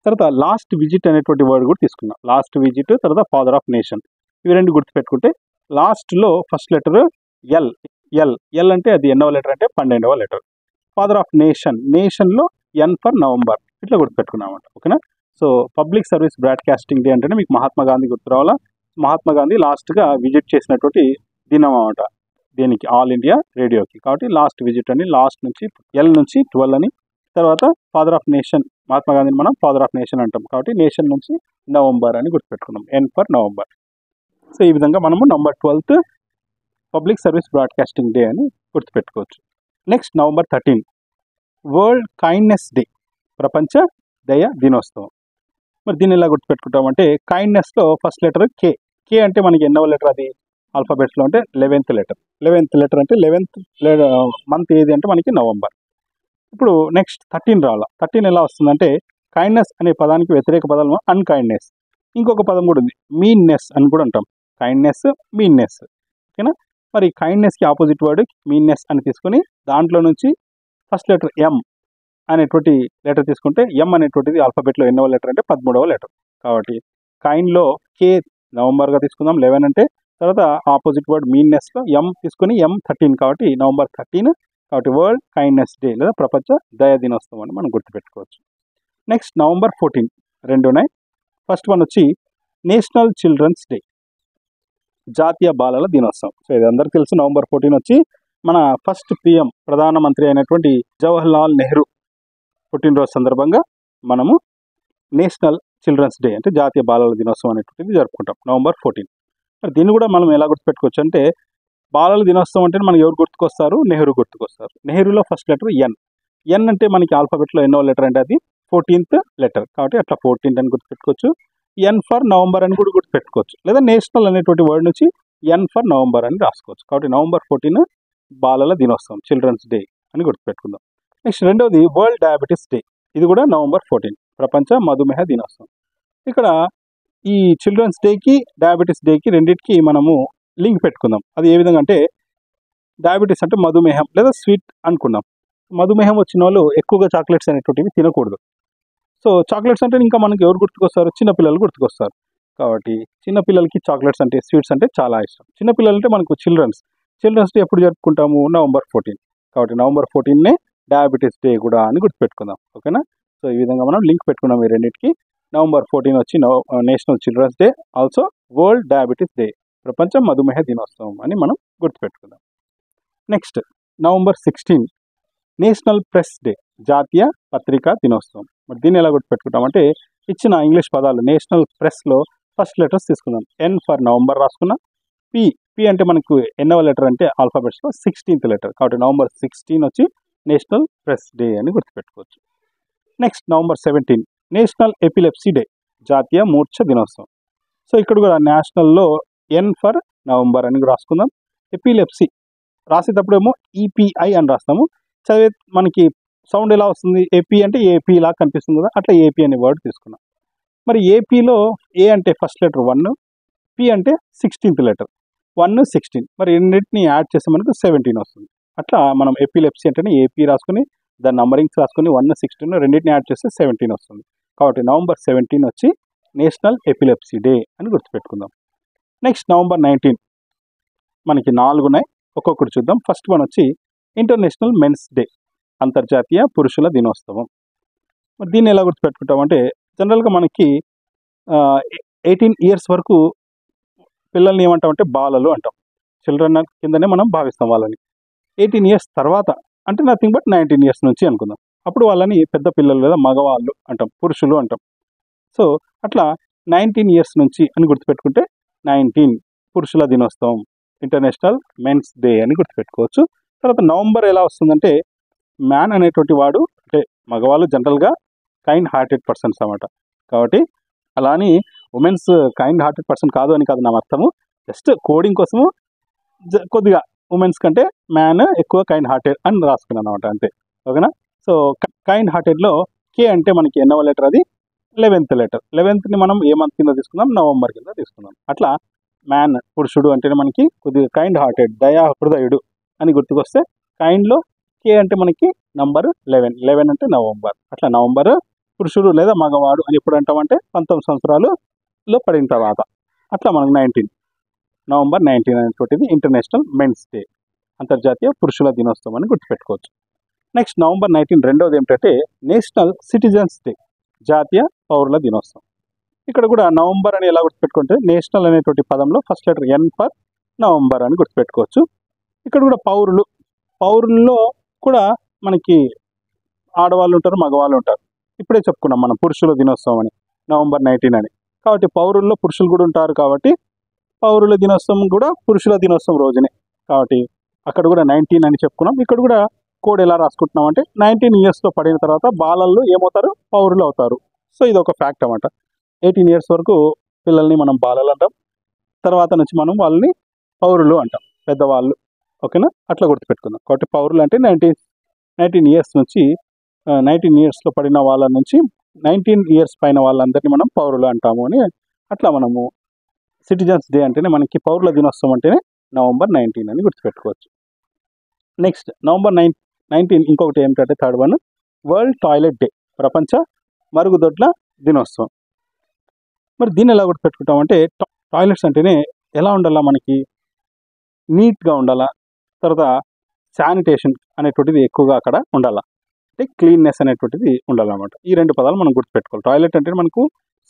తర్వాత లాస్ట్ విజిట్ అనేటువంటి వర్డ్ కూడా తీసుకున్నాను. లాస్ట్ విజిట్ తర్వాత ఫాదర్ ఆఫ్ నేషన్, ఇవి రెండు గుర్తుపెట్టుకుంటే లాస్ట్లో ఫస్ట్ లెటర్ ఎల్ అంటే అది ఎన్నవ లెటర్ అంటే 12వ లెటర్. ఫాదర్ ఆఫ్ నేషన్, నేషన్లో ఎన్ ఫర్ నవంబర్, ఇట్లా గుర్తుపెట్టుకున్నామంట. ఓకేనా. So public service broadcasting day అంటేనే మీకు మహాత్మా గాంధీ గుర్తు రావాలా. మహాత్మా గాంధీ లాస్ట్గా విజిట్ చేసినటువంటి దినం అన్నమాట దీనికి, ఆల్ ఇండియా రేడియోకి. కాబట్టి లాస్ట్ విజిట్ అని, లాస్ట్ నుంచి ఎల్ నుంచి 12 అని. తర్వాత ఫాదర్ ఆఫ్ నేషన్, మహాత్మా గాంధీని మనం ఫాదర్ ఆఫ్ నేషన్ అంటాం. కాబట్టి నేషన్ నుంచి నవంబర్ అని గుర్తుపెట్టుకున్నాం, ఎన్ ఫర్ నవంబర్. సో ఈ విధంగా మనము November 12th public service broadcasting day అని గుర్తుపెట్టుకోవచ్చు. Next November 13 world kindness day, ప్రపంచ దయ దినోత్సవం. మరి దీన్ని ఎలా గుర్తుపెట్టుకుంటామంటే, కైండ్నెస్లో ఫస్ట్ లెటర్ కే. కే అంటే మనకి ఎన్నవ లెటర్ అది ఆల్ఫాబెట్స్లో అంటే 11th లెటర్. 11th లెటర్ అంటే 11th మంత్ ఏది అంటే మనకి నవంబర్. ఇప్పుడు నెక్స్ట్ 13 రావాలా. 13 ఎలా వస్తుందంటే, కైండ్నెస్ అనే పదానికి వ్యతిరేక పదాలు అన్కైండ్నెస్. ఇంకొక పదం కూడా ఉంది, మీన్నెస్ అని కూడా అంటాం. Kindness, meanness. ఓకేనా. మరి కైండ్నెస్కి ఆపోజిట్ వర్డ్ మీన్నెస్ అని తీసుకొని దాంట్లో నుంచి ఫస్ట్ లెటర్ ఎం అనేటువంటి లెటర్ తీసుకుంటే, ఎం అనేటువంటిది ఆల్ఫాబెట్లో ఎన్నవ లెటర్ అంటే 13వ లెటర్. కాబట్టి కైండ్లో కే నవంబర్గా తీసుకుందాం 11 అంటే. తర్వాత ఆపోజిట్ వర్డ్ మీన్నెస్లో ఎం తీసుకొని M13 కాబట్టి November 13. కాబట్టి వరల్డ్ కైండ్నెస్ డే లేదా ప్రపంచ దయ దినోత్సవం అని మనం గుర్తుపెట్టుకోవచ్చు. నెక్స్ట్ November 14 రెండు ఉన్నాయి. ఫస్ట్ వన్ వచ్చి నేషనల్ చిల్డ్రన్స్ డే, జాతీయ బాలల దినోత్సవం. సో ఇది అందరికీ తెలుసు. November 14 వచ్చి మన ఫస్ట్ PM ప్రధానమంత్రి అయినటువంటి జవహర్లాల్ నెహ్రూ పుట్టినరోజు సందర్భంగా మనము నేషనల్ చిల్డ్రన్స్ డే అంటే జాతీయ బాలల దినోత్సవం అనేటువంటిది జరుపుకుంటాం November 14. మరి దీన్ని కూడా మనం ఎలా గుర్తుపెట్టుకోవచ్చు అంటే, బాలల దినోత్సవం అంటే మనకి ఎవరు గుర్తుకొస్తారు, నెహ్రూ గుర్తుకొస్తారు. నెహ్రూలో ఫస్ట్ లెటర్ ఎన్. ఎన్ అంటే మనకి ఆల్ఫాబెట్లో ఎన్నో లెటర్ అంటే అది 14th లెటర్. కాబట్టి అట్లా 14 అని గుర్తుపెట్టుకోవచ్చు. ఎన్ ఫర్ నవంబర్ అని కూడా గుర్తుపెట్టుకోవచ్చు. లేదా నేషనల్ అనేటువంటి వర్డ్ నుంచి ఎన్ ఫర్ నవంబర్ అని రాసుకోవచ్చు. కాబట్టి November 14 బాలల దినోత్సవం, చిల్డ్రన్స్ డే అని గుర్తుపెట్టుకుందాం. నెక్స్ట్ రెండవది వరల్డ్ డయాబెటీస్ డే. ఇది కూడా November 14 ప్రపంచ మధుమేహ దినోత్సవం. ఇక్కడ ఈ చిల్డ్రన్స్ డేకి డయాబెటీస్ డేకి రెండింటికి మనము లింక్ పెట్టుకుందాం. అది ఏ విధంగా అంటే, డయాబెటీస్ అంటే మధుమేహం లేదా స్వీట్ అనుకున్నాం. మధుమేహం వచ్చిన వాళ్ళు ఎక్కువగా చాక్లెట్స్ అనేటువంటివి తినకూడదు. సో చాక్లెట్స్ అంటే ఇంకా మనకి ఎవరు గుర్తుకొస్తారు, చిన్నపిల్లలు గుర్తుకొస్తారు. కాబట్టి చిన్నపిల్లలకి చాక్లెట్స్ అంటే, స్వీట్స్ అంటే చాలా ఇష్టం. చిన్నపిల్లలు అంటే మనకు చిల్డ్రన్స్ డే ఎప్పుడు జరుపుకుంటాము, November 14. కాబట్టి November 14నే డయాబెటీస్ డే కూడా అని గుర్తుపెట్టుకుందాం. ఓకేనా. సో ఈ విధంగా మనం లింక్ పెట్టుకున్నాం ఈ రెండింటికి. November 14 వచ్చి national children's day, also world diabetes day, ప్రపంచ మధుమేహ దినోత్సవం అని మనం గుర్తుపెట్టుకుందాం. Next November 16 national press day, జాతీయ పత్రికా దినోత్సవం. మరి దీన్ని ఎలా గుర్తుపెట్టుకుంటామంటే, ఇచ్చిన ఇంగ్లీష్ పదాలు నేషనల్ ప్రెస్లో ఫస్ట్ లెటర్స్ తీసుకుందాం. ఎన్ ఫర్ నవంబర్ రాసుకున్నాం. పి అంటే మనకు ఎన్నవ లెటర్ అంటే ఆల్ఫాబెట్స్లో 16th లెటర్. కాబట్టి November 16 వచ్చి నేషనల్ ప్రెస్ డే అని గుర్తుపెట్టుకోవచ్చు. Next November 17 national epilepsy day, జాతీయ మూర్ఛ దినోత్సవం. సో ఇక్కడ కూడా నేషనల్లో ఎన్ ఫర్ నవంబర్ అని రాసుకుందాం. ఎపిలెప్సీ రాసేటప్పుడు ఏమో EPI అని రాస్తాము. చదివే మనకి సౌండ్ ఎలా వస్తుంది, ఏపీ అంటే ఏపీ లాగా కనిపిస్తుంది కదా, అట్లా ఏపీ అనే వర్డ్ తీసుకున్నాం. మరి ఏపీలో ఏ అంటే ఫస్ట్ లెటర్ 1, పి అంటే 16th లెటర్. 1, 16 మరి రెండింటిని యాడ్ చేస్తే మనకు 17 వస్తుంది. అట్లా మనం ఎపిలెప్సీ అంటేనే ఏపీ రాసుకుని దాని నంబరింగ్స్ రాసుకుని 1, 16 రెండింటిని యాడ్ చేస్తే 17 వస్తుంది. కాబట్టి November 17 వచ్చి నేషనల్ ఎపిలెప్సీ డే అని గుర్తుపెట్టుకుందాం. నెక్స్ట్ November 19 మనకి 4 ఉన్నాయి, ఒక్కొక్కటి చూద్దాం. ఫస్ట్ వన్ వచ్చి ఇంటర్నేషనల్ మెన్స్ డే, అంతర్జాతీయ పురుషుల దినోత్సవం. మరి దీన్ని ఎలా గుర్తుపెట్టుకుంటామంటే, జనరల్గా మనకి 18 years వరకు పిల్లల్ని ఏమంటామంటే బాలలు అంటాం. చిల్డ్రన్ కిందనే మనం భావిస్తాం వాళ్ళని. 18 years తర్వాత అంటే నథింగ్ బట్ 19 years నుంచి అనుకుందాం. అప్పుడు వాళ్ళని పెద్ద పిల్లలు లేదా మగవాళ్ళు అంటాం, పురుషులు అంటాం. సో అట్లా 19 years నుంచి అని గుర్తుపెట్టుకుంటే 19 పురుషుల దినోత్సవం, ఇంటర్నేషనల్ మెన్స్ డే అని గుర్తుపెట్టుకోవచ్చు. తర్వాత నవంబర్ ఎలా వస్తుందంటే, మ్యాన్ అనేటువంటి వాడు అంటే మగవాళ్ళు జనరల్గా కైండ్ హార్టెడ్ పర్సన్స్ అన్నమాట. కాబట్టి అలా అని ఉమెన్స్ కైండ్ హార్టెడ్ పర్సన్ కాదు అని కాదు నా అర్థము. జస్ట్ కోడింగ్ కోసము కొద్దిగా ఉమెన్స్ కంటే మ్యాన్ ఎక్కువ కైండ్ హార్టెడ్ అని రాసుకున్నాను అనమాట, అంతే. ఓకేనా. సో కైండ్ హార్టెడ్లో కే అంటే మనకి ఎన్నవ లెటర్ అది 11th లెటర్. 11thని మనం ఏ మంత్ కింద తీసుకుందాం, నవంబర్ కింద తీసుకుందాం. అట్లా మ్యాన్ పురుషుడు అంటేనే మనకి కొద్దిగా కైండ్ హార్టెడ్, దయా హృదయుడు అని గుర్తుకొస్తే, కైండ్లో కే అంటే మనకి నంబర్ 11 అంటే నవంబర్. అట్లా నవంబర్ పురుషుడు లేదా మగవాడు అని ఎప్పుడు అంటామంటే 19 సంవత్సరాలలో పడిన తర్వాత. అట్లా మనకు November 19 అనేటువంటిది ఇంటర్నేషనల్ మెన్స్ డే, అంతర్జాతీయ పురుషుల దినోత్సవం అని గుర్తుపెట్టుకోవచ్చు. నెక్స్ట్ నవంబర్ 19 రెండవది ఏమిటంటే నేషనల్ సిటిజన్స్ డే, జాతీయ పౌరుల దినోత్సవం. ఇక్కడ కూడా నవంబర్ అని ఎలా గుర్తుపెట్టుకుంటే నేషనల్ అనేటువంటి పదంలో first letter N for November అని గుర్తుపెట్టుకోవచ్చు. ఇక్కడ కూడా పౌరుల్లో కూడా మనకి ఆడవాళ్ళు ఉంటారు, మగవాళ్ళు ఉంటారు. ఇప్పుడే చెప్పుకున్నాం మనం పురుషుల దినోత్సవం అని, నవంబర్ 19 అని. కాబట్టి పౌరుల్లో పురుషులు కూడా ఉంటారు కాబట్టి పౌరుల దినోత్సవం కూడా పురుషుల దినోత్సవం రోజునే. కాబట్టి అక్కడ కూడా 19 అని చెప్పుకున్నాం. ఇక్కడ కూడా కోడ్ ఎలా రాసుకుంటున్నాం అంటే 19 ఇయర్స్లో పడిన తర్వాత బాలల్లో ఏమవుతారు, పౌరులు అవుతారు. సో ఇది ఒక ఫ్యాక్ట్ అన్నమాట. 18 ఇయర్స్ వరకు పిల్లల్ని మనం బాలలు అంటాం, తర్వాత నుంచి మనం వాళ్ళని పౌరులు అంటాం, పెద్దవాళ్ళు. ఓకేనా, అట్లా గుర్తుపెట్టుకుందాం. కాబట్టి పౌరులు అంటే 19 ఇయర్స్ నుంచి 19 ఇయర్స్లో పడిన వాళ్ళ నుంచి 19 ఇయర్స్ పైన వాళ్ళందరినీ మనం పౌరులు అంటాము అని. అట్లా మనము సిటిజన్స్ డే అంటేనే మనకి పౌరుల దినోత్సవం అంటేనే నవంబర్ 19 అని గుర్తుపెట్టుకోవచ్చు. నెక్స్ట్ నవంబర్ 19 ఇంకొకటి ఏమిటంటే third one world toilet day, ప్రపంచ మరుగుదొడ్ల దినోత్సవం. మరి దీన్ని ఎలా గుర్తుపెట్టుకుంటామంటే టాయిలెట్స్ అంటేనే ఎలా ఉండాలా, మనకి నీట్గా ఉండాలా, తర్వాత శానిటేషన్ అనేటువంటిది ఎక్కువగా అక్కడ ఉండాలా, అంటే క్లీన్నెస్ అనేటువంటిది ఉండాలన్నమాట. ఈ రెండు పదాలు మనం గుర్తుపెట్టుకోవాలి. టాయిలెట్ అంటే మనకు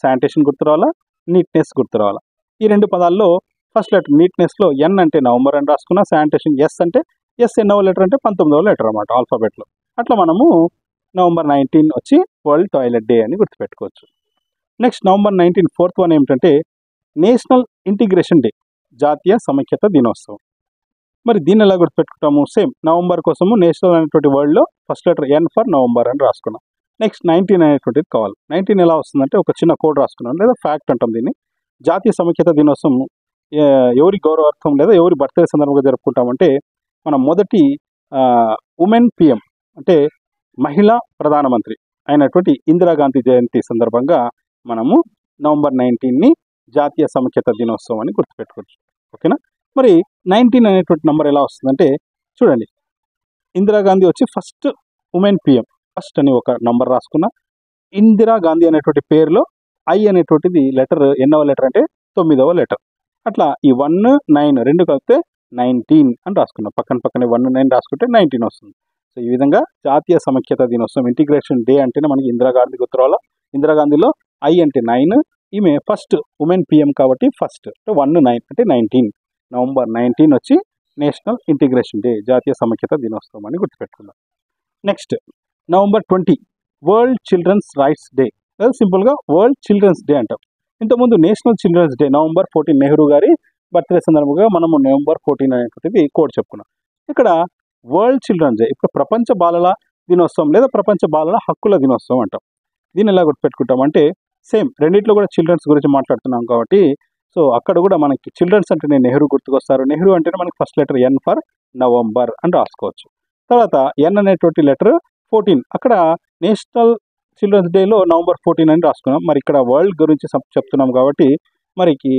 శానిటేషన్ గుర్తు రావాలా, నీట్నెస్ గుర్తు రావాలా. ఈ రెండు పదాల్లో ఫస్ట్ లెటర్ నీట్నెస్లో ఎన్ అంటే నవంబర్ అని రాసుకున్నా, శానిటేషన్ ఎస్ అంటే ఎస్ ఎన్నవ లెటర్ అంటే 19వ లెటర్ అన్నమాట ఆల్ఫాబెట్లో. అట్లా మనము నవంబర్ 19 వచ్చి వరల్డ్ టాయిలెట్ డే అని గుర్తుపెట్టుకోవచ్చు. నెక్స్ట్ నవంబర్ 19 ఫోర్త్ వన్ ఏమిటంటే నేషనల్ ఇంటిగ్రేషన్ డే, జాతీయ సమైక్యత దినోత్సవం. మరి దీన్ని ఎలా గుర్తుపెట్టుకుంటాము, సేమ్ నవంబర్ కోసము నేషనల్ అనేటువంటి వర్డ్లో first letter N for November అని రాసుకున్నాం. నెక్స్ట్ 19 అనేటువంటిది కావాలి. 19 ఎలా వస్తుందంటే ఒక చిన్న కోడ్ రాసుకున్నాం, లేదా ఫ్యాక్ట్ అంటాం దీన్ని. జాతీయ సమైక్యత దినోత్సవం ఎవరి గౌరవార్థం లేదా ఎవరి బర్త్డే సందర్భంగా జరుపుకుంటామంటే మనం మొదటి ఉమెన్ పిఎం అంటే మహిళా ప్రధానమంత్రి అయినటువంటి ఇందిరాగాంధీ జయంతి సందర్భంగా మనము నవంబర్ 19ని జాతీయ సమైక్యత దినోత్సవం అని గుర్తుపెట్టుకోవచ్చు. ఓకేనా, మరి 19 అనేటువంటి నెంబర్ ఎలా వస్తుందంటే చూడండి, ఇందిరాగాంధీ వచ్చి ఫస్ట్ ఉమెన్ పిఎం, ఫస్ట్ అని ఒక నంబర్ రాసుకున్న. ఇందిరాగాంధీ అనేటువంటి పేరులో ఐ అనేటువంటిది లెటర్ ఎన్నవ లెటర్ అంటే 9వ లెటర్. అట్లా ఈ 1, 9 రెండు కలిపితే 19 అని రాసుకున్నాం. పక్కనే 1, 9 రాసుకుంటే 19 వస్తుంది. సో ఈ విధంగా జాతీయ సమైక్యత దినోత్సవం ఇంటిగ్రేషన్ డే అంటేనే మనకి ఇందిరాగాంధీ గుర్తురావాలా. ఇందిరాగాంధీలో ఐ అంటే 9, ఈమె ఫస్ట్ ఉమెన్ పిఎం కాబట్టి ఫస్ట్ 1, 9 అంటే 19. నవంబర్ 19 వచ్చి నేషనల్ ఇంటిగ్రేషన్ డే, జాతీయ సమైక్యత దినోత్సవం అని గుర్తుపెట్టుకుందాం. Next November 20 world children's rights day, సింపుల్గా వరల్డ్ చిల్డ్రన్స్ డే అంటాం. ఇంతకుముందు national children's day November 14 Nehru గారి బర్త్డే సందర్భంగా మనము నవంబర్ 14 అనేటువంటిది కోడ్ చెప్పుకున్నాం. ఇక్కడ వరల్డ్ చిల్డ్రన్స్ డే ఇప్పుడు ప్రపంచ బాలల దినోత్సవం లేదా ప్రపంచ బాలల హక్కుల దినోత్సవం అంటాం. దీన్ని ఎలా గుర్తుపెట్టుకుంటాం అంటే సేమ్ రెండింటిలో కూడా చిల్డ్రన్స్ గురించి మాట్లాడుతున్నాం కాబట్టి సో అక్కడ కూడా మనకి చిల్డ్రన్స్ అంటేనే నెహ్రూ గుర్తుకొస్తారు. నెహ్రూ అంటేనే మనకి first letter N for November అని రాసుకోవచ్చు. తర్వాత ఎన్ అనేటువంటి లెటర్ 14, అక్కడ నేషనల్ చిల్డ్రన్స్ డేలో నవంబర్ 14 అని రాసుకున్నాం. మరి ఇక్కడ వరల్డ్ గురించి చెప్తున్నాం కాబట్టి మరికి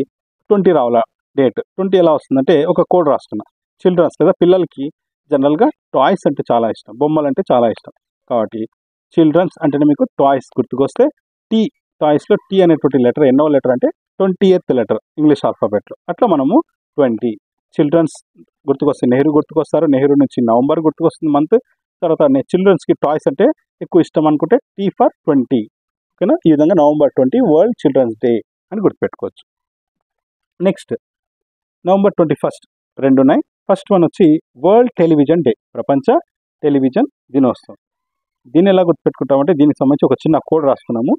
20 రావాల డేట్. 20 ఎలా వస్తుందంటే ఒక కోడ్ రాసుకున్నాం. చిల్డ్రన్స్ లేదా పిల్లలకి జనరల్గా టాయ్స్ అంటే చాలా ఇష్టం, బొమ్మలు అంటే చాలా ఇష్టం. కాబట్టి చిల్డ్రన్స్ అంటేనే మీకు టాయ్స్ గుర్తుకొస్తే టీ, టాయ్స్లో టీ అనేటువంటి లెటర్ ఎన్నో లెటర్ అంటే 20th లెటర్ ఇంగ్లీష్ ఆల్ఫాబెట్లో. అట్లా మనము 20 చిల్డ్రన్స్ గుర్తుకొస్తే నెహ్రూ గుర్తుకొస్తారు. నెహ్రూ నుంచి నవంబర్ గుర్తుకొస్తుంది మంత్. తర్వాత చిల్డ్రన్స్కి టాయ్స్ అంటే ఎక్కువ ఇష్టం అనుకుంటే టీ ఫర్ 20. ఓకేనా, ఈ విధంగా నవంబర్ 20 వరల్డ్ చిల్డ్రన్స్ డే అని గుర్తుపెట్టుకోవచ్చు. నెక్స్ట్ నవంబర్ 21 రెండు ఉన్నాయి. ఫస్ట్ వన్ వచ్చి వరల్డ్ టెలివిజన్ డే, ప్రపంచ టెలివిజన్ దినోత్సవం. దీన్ని ఎలా గుర్తుపెట్టుకుంటామంటే దీనికి సంబంధించి ఒక చిన్న కోడ్ రాసుకున్నాము.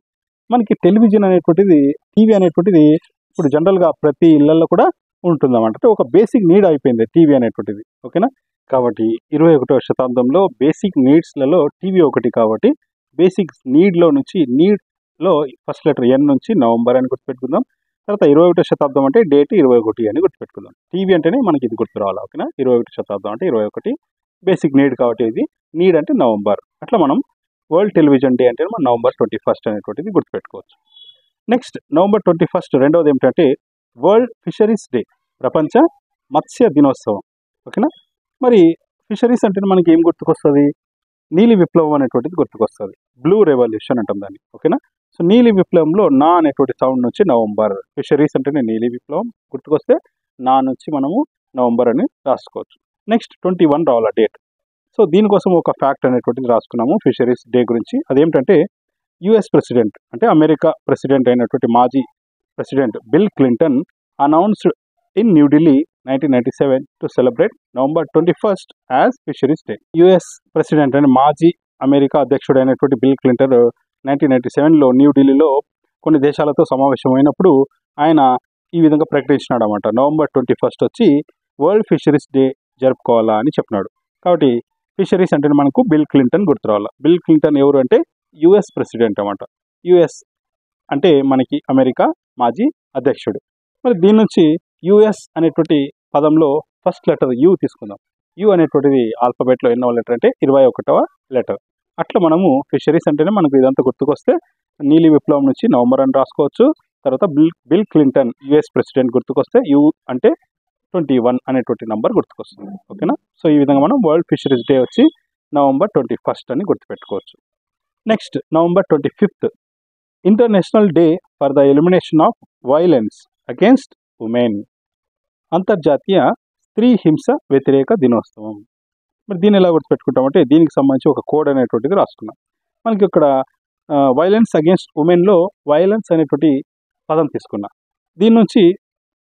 మనకి టెలివిజన్ అనేటువంటిది, టీవీ అనేటువంటిది ఇప్పుడు జనరల్గా ప్రతి ఇళ్లలో కూడా ఉంటుందన్నమాట. అంటే ఒక బేసిక్ నీడ్ అయిపోయింది టీవీ అనేటువంటిది. ఓకేనా, కాబట్టి 21వ శతాబ్దంలో బేసిక్ నీడ్స్లలో టీవీ ఒకటి. కాబట్టి బేసిక్ నీడ్లో నుంచి నీడ్లో ఫస్ట్ లెటర్ ఎన్ నుంచి నవంబర్ అని గుర్తుపెట్టుకుందాం. తర్వాత 21వ శతాబ్దం అంటే డేట్ 21 అని గుర్తుపెట్టుకుందాం. టీవీ అంటేనే మనకి ఇది గుర్తు రావాలి. ఓకేనా, 21వ శతాబ్దం అంటే 21 బేసిక్ నీడ్ కాబట్టి ఇది నీడ్ అంటే నవంబర్. అట్లా మనం వరల్డ్ టెలివిజన్ డే అంటే మనం నవంబర్ 21 అనేటువంటిది గుర్తుపెట్టుకోవచ్చు. నెక్స్ట్ నవంబర్ 21 రెండవది ఏమిటంటే వరల్డ్ ఫిషరీస్ డే, ప్రపంచ మత్స్య దినోత్సవం. ఓకేనా, మరి ఫిషరీస్ అంటే మనకి ఏం గుర్తుకొస్తుంది, నీలి విప్లవం అనేటువంటిది గుర్తుకొస్తుంది. బ్లూ రెవల్యూషన్ అంటాం దాన్ని. ఓకేనా, సో నీలి విప్లవంలో నా అనేటువంటి సౌండ్ నుంచి నవంబర్. ఫిషరీస్ అంటేనే నీలి విప్లవం గుర్తుకొస్తే నా నుంచి మనము నవంబర్ అని రాసుకోవచ్చు. నెక్స్ట్ 21 రావాల డేట్. సో దీనికోసం ఒక ఫ్యాక్ట్ అనేటువంటిది రాసుకున్నాము ఫిషరీస్ డే గురించి. అదేంటంటే యుఎస్ ప్రెసిడెంట్ అంటే అమెరికా ప్రెసిడెంట్ అయినటువంటి మాజీ president bill Clinton announced in New Delhi 1997 to celebrate November 21 as fisheries day. US president అంటే మాజీ అమెరికా అధ్యక్షుడు అయినటువంటి బిల్ క్లింటన్ 1997లో న్యూఢిల్లీలో కొన్ని దేశాలతో సమావేశమైనప్పుడు ఆయన ఈ విధంగా ప్రకటించినాడు అన్నమాట. నవంబర్ 21 వచ్చి వరల్డ్ ఫిషరీస్ డే జరుపుకోవాలా అని చెప్పినాడు. కాబట్టి ఫిషరీస్ అంటే మనకు బిల్ క్లింటన్ గుర్తు రావాలా. బిల్ క్లింటన్ ఎవరు అంటే యుఎస్ ప్రెసిడెంట్ అన్నమాట. యుఎస్ అంటే మనకి అమెరికా మాజీ అధ్యక్షుడు. మరి దీని నుంచి యుఎస్ అనేటువంటి పదంలో ఫస్ట్ లెటర్ యు తీసుకుందాం. యు అనేటువంటిది ఆల్ఫాబెట్లో ఎన్నో లెటర్ అంటే 21వ లెటర్. అట్లా మనము ఫిషరీస్ అంటేనే మనకు ఇదంతా గుర్తుకొస్తే నీలి విప్లవం నుంచి నవంబర్ అని రాసుకోవచ్చు. తర్వాత బిల్ క్లింటన్ యుఎస్ ప్రెసిడెంట్ గుర్తుకొస్తే యు అంటే 21 అనేటువంటి నంబర్ గుర్తుకొస్తుంది. ఓకేనా. సో ఈ విధంగా మనం వరల్డ్ ఫిషరీస్ డే వచ్చి నవంబర్ 21 అని గుర్తుపెట్టుకోవచ్చు. Next November 25 international day for the elimination of violence against women, అంతర్జాతీయ స్త్రీ హింస వ్యతిరేక దినోత్సవం. మరి దీన్ని ఎలా గుర్తుపెట్టుకుంటామంటే దీనికి సంబంధించి ఒక కోడ్ అనేటువంటిది రాసుకున్నాం. మనకి ఇక్కడ వైలెన్స్ అగేన్స్ట్ ఉమెన్లో వైలెన్స్ అనేటువంటి పదం తీసుకున్నా. దీని నుంచి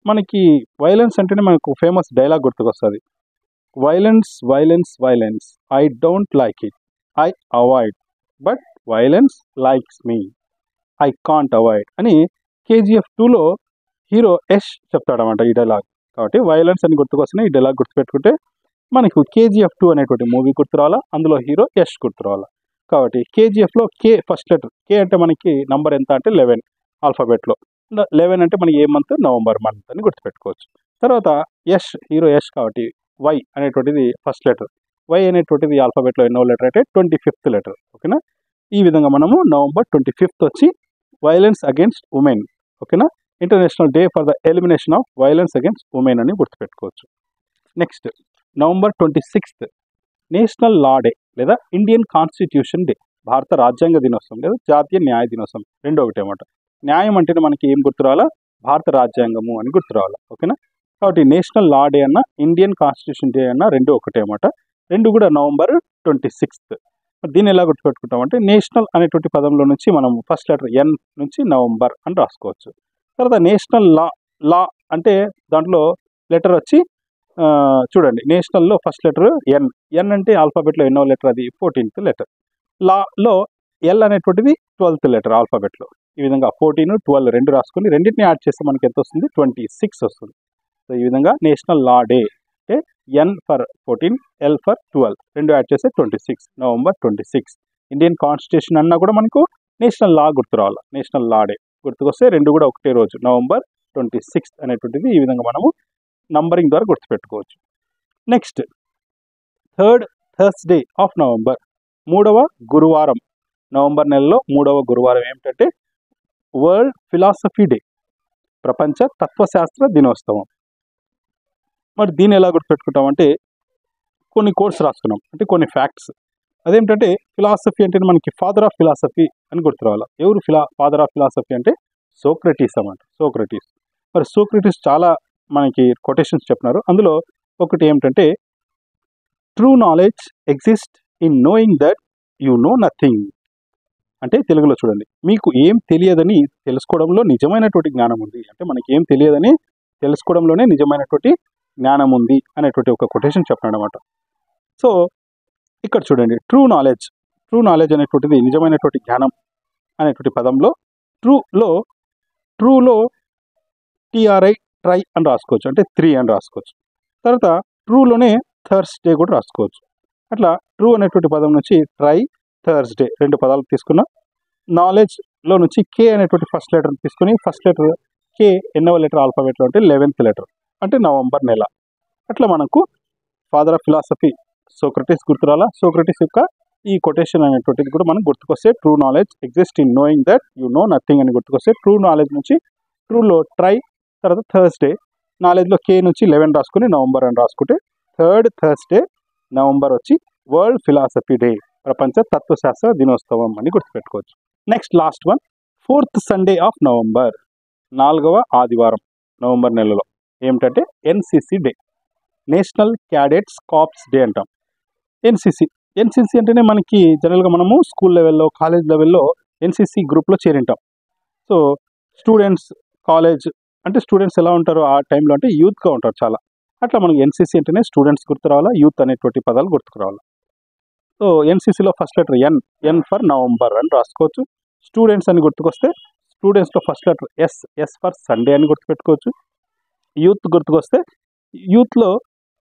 మనకి వైలెన్స్ అంటేనే మనకు ఫేమస్ డైలాగ్ గుర్తుకొస్తుంది. Violence violence violence, I don't like it, I avoid, but violence likes me, I can't avoid అని కేజీఎఫ్ 2లో హీరో యష్ చెప్తాడన్నమాట ఈ డైలాగ్. కాబట్టి వైలెన్స్ అని గుర్తుకొస్తున్నాయి. ఈ డైలాగ్ గుర్తుపెట్టుకుంటే మనకు కేజీఎఫ్ 2 అనేటువంటి మూవీ గుర్తు రావాలా, అందులో హీరో యష్ గుర్తు రావాలా. కాబట్టి కేజీఎఫ్లో కే ఫస్ట్ లెటర్, కే అంటే మనకి నంబర్ ఎంత అంటే 11 ఆల్ఫాబెట్లో. 11 అంటే మనకి ఏ మంత్, నవంబర్ మంత్ అని గుర్తుపెట్టుకోవచ్చు. తర్వాత యష్, హీరో యష్ కాబట్టి వై అనేటువంటిది ఫస్ట్ లెటర్. వై అనేటువంటిది ఆల్ఫాబెట్లో ఎన్నో లెటర్ అంటే 25th లెటర్. ఓకేనా. ఈ విధంగా మనము నవంబర్ 25 వచ్చి వైలెన్స్ అగేన్స్ట్ ఉమెన్, ఓకేనా, international day for the elimination of violence against women అని గుర్తుపెట్టుకోవచ్చు. Next November 26 national law day లేదా ఇండియన్ కాన్స్టిట్యూషన్ డే, భారత రాజ్యాంగ దినోత్సవం లేదా జాతీయ న్యాయ దినోత్సవం. రెండో ఒకటి అన్నమాట. న్యాయం అంటేనే మనకి ఏం గుర్తు రావాలా, భారత రాజ్యాంగము అని గుర్తు రావాలా. ఓకేనా. కాబట్టి నేషనల్ లా డే అన్న ఇండియన్ కాన్స్టిట్యూషన్ డే అన్న రెండు ఒకటే అన్నమాట. రెండు కూడా నవంబర్ 26. దీన్ని ఎలా గుర్తుపెట్టుకుంటామంటే నేషనల్ అనేటువంటి పదంలో నుంచి మనం ఫస్ట్ లెటర్ ఎన్ నుంచి నవంబర్ అని రాసుకోవచ్చు. తర్వాత నేషనల్ లా, లా అంటే దాంట్లో లెటర్ వచ్చి చూడండి, నేషనల్లో ఫస్ట్ లెటర్ ఎన్. ఎన్ అంటే ఆల్ఫాబెట్లో ఎన్నో లెటర్, అది 14th లెటర్. లాలో ఎల్ అనేటువంటిది 12th లెటర్ ఆల్ఫాబెట్లో. ఈ విధంగా 14, 12 రెండు రాసుకొని రెండింటిని యాడ్ చేస్తే మనకి ఎంత వస్తుంది, 26 వస్తుంది. సో ఈ విధంగా నేషనల్ లా డే అంటే ఎన్ ఫర్ 14, ఎల్ ఫర్ 12 రెండు యాడ్ చేస్తే 26, నవంబర్ 26. ఇండియన్ కాన్స్టిట్యూషన్ అన్నా కూడా మనకు నేషనల్ లా గుర్తు రావాలి. నేషనల్ లా డే గుర్తుకొస్తే రెండు కూడా ఒకటే రోజు, నవంబర్ 26 అనేటువంటిది ఈ విధంగా మనము నంబరింగ్ ద్వారా గుర్తుపెట్టుకోవచ్చు. Next third Thursday of November, మూడవ గురువారం. నవంబర్ నెలలో మూడవ గురువారం ఏమిటంటే వరల్డ్ ఫిలాసఫీ డే, ప్రపంచ తత్వశాస్త్ర దినోత్సవం. మరి దీన్ని ఎలా గుర్తుపెట్టుకుంటామంటే కొన్ని కోర్స్ రాసుకున్నాం, అంటే కొన్ని ఫ్యాక్ట్స్. అదేంటంటే ఫిలాసఫీ అంటే మనకి ఫాదర్ ఆఫ్ ఫిలాసఫీ అని గుర్తు రావాలి. ఎవరు ఫాదర్ ఆఫ్ ఫిలాసఫీ అంటే సోక్రటీస్ అన్నమాట. సోక్రటీస్. మరి సోక్రటీస్ చాలా మనకి కొటేషన్స్ చెప్పినారు. అందులో ఒకటి ఏమిటంటే true knowledge exist in knowing that you know nothing. అంటే తెలుగులో చూడండి, మీకు ఏం తెలియదని తెలుసుకోవడంలో నిజమైనటువంటి జ్ఞానం ఉంది. అంటే మనకి ఏం తెలియదని తెలుసుకోవడంలోనే నిజమైనటువంటి జ్ఞానం ఉంది అనేటువంటి ఒక కొటేషన్ చెప్పినాడు అనమాట. సో ఇక్కడ చూడండి, ట్రూ నాలెడ్జ్ అనేటువంటిది నిజమైనటువంటి జ్ఞానం అనేటువంటి పదంలో ట్రూలో TRI ట్రై అని రాసుకోవచ్చు, అంటే 3 అని రాసుకోవచ్చు. తర్వాత ట్రూలోనే థర్స్డే కూడా రాసుకోవచ్చు. అట్లా ట్రూ అనేటువంటి పదం నుంచి ట్రై, థర్స్డే రెండు పదాలు తీసుకున్నా. నాలెడ్జ్లో నుంచి కే అనేటువంటి ఫస్ట్ లెటర్ తీసుకుని, ఫస్ట్ లెటర్ కే ఎన్నవ లెటర్ ఆల్ఫాబెట్లో అంటే 11th లెటర్, అంటే నవంబర్ నెల. అట్లా మనకు ఫాదర్ ఆఫ్ ఫిలాసఫీ సోక్రటీస్ గుర్తురాలా. సోక్రటీస్ యొక్క ఈ కొటేషన్ అనేటువంటిది కూడా మనకు గుర్తుకొస్తే true knowledge exist in knowing that you know nothing అని గుర్తుకొస్తే ట్రూ నాలెడ్జ్ నుంచి ట్రూలో ట్రై, తర్వాత థర్స్డే, నాలెడ్జ్లో కే నుంచి 11 రాసుకుని నవంబర్ అని రాసుకుంటే థర్డ్ థర్స్డే నవంబర్ వచ్చి వరల్డ్ ఫిలాసఫీ డే, ప్రపంచ తత్వశాస్త్ర దినోత్సవం అని గుర్తుపెట్టుకోవచ్చు. Next last one, 4th Sunday of November, 4వ ఆదివారం నవంబర్ నెలలో ఏమిటంటే NCC day, national cadets corps day అంటాం. ఎన్సీసీ అంటేనే మనకి జనరల్గా మనము స్కూల్ లెవెల్లో కాలేజ్ లెవెల్లో ఎన్సీసీ గ్రూప్లో చేరింటాం. సో స్టూడెంట్స్ కాలేజ్ అంటే స్టూడెంట్స్ ఎలా ఉంటారు ఆ టైంలో అంటే యూత్గా ఉంటారు చాలా. అట్లా మనకి ఎన్సీసీ అంటేనే స్టూడెంట్స్ గుర్తు రావాలా, యూత్ అనేటువంటి పదాలు గుర్తుకు రావాలా. సో ఎన్సీసీలో first letter N for November అని రాసుకోవచ్చు. స్టూడెంట్స్ అని గుర్తుకొస్తే స్టూడెంట్స్లో first letter S for Sunday అని గుర్తుపెట్టుకోవచ్చు. యూత్ గుర్తుకొస్తే యూత్లో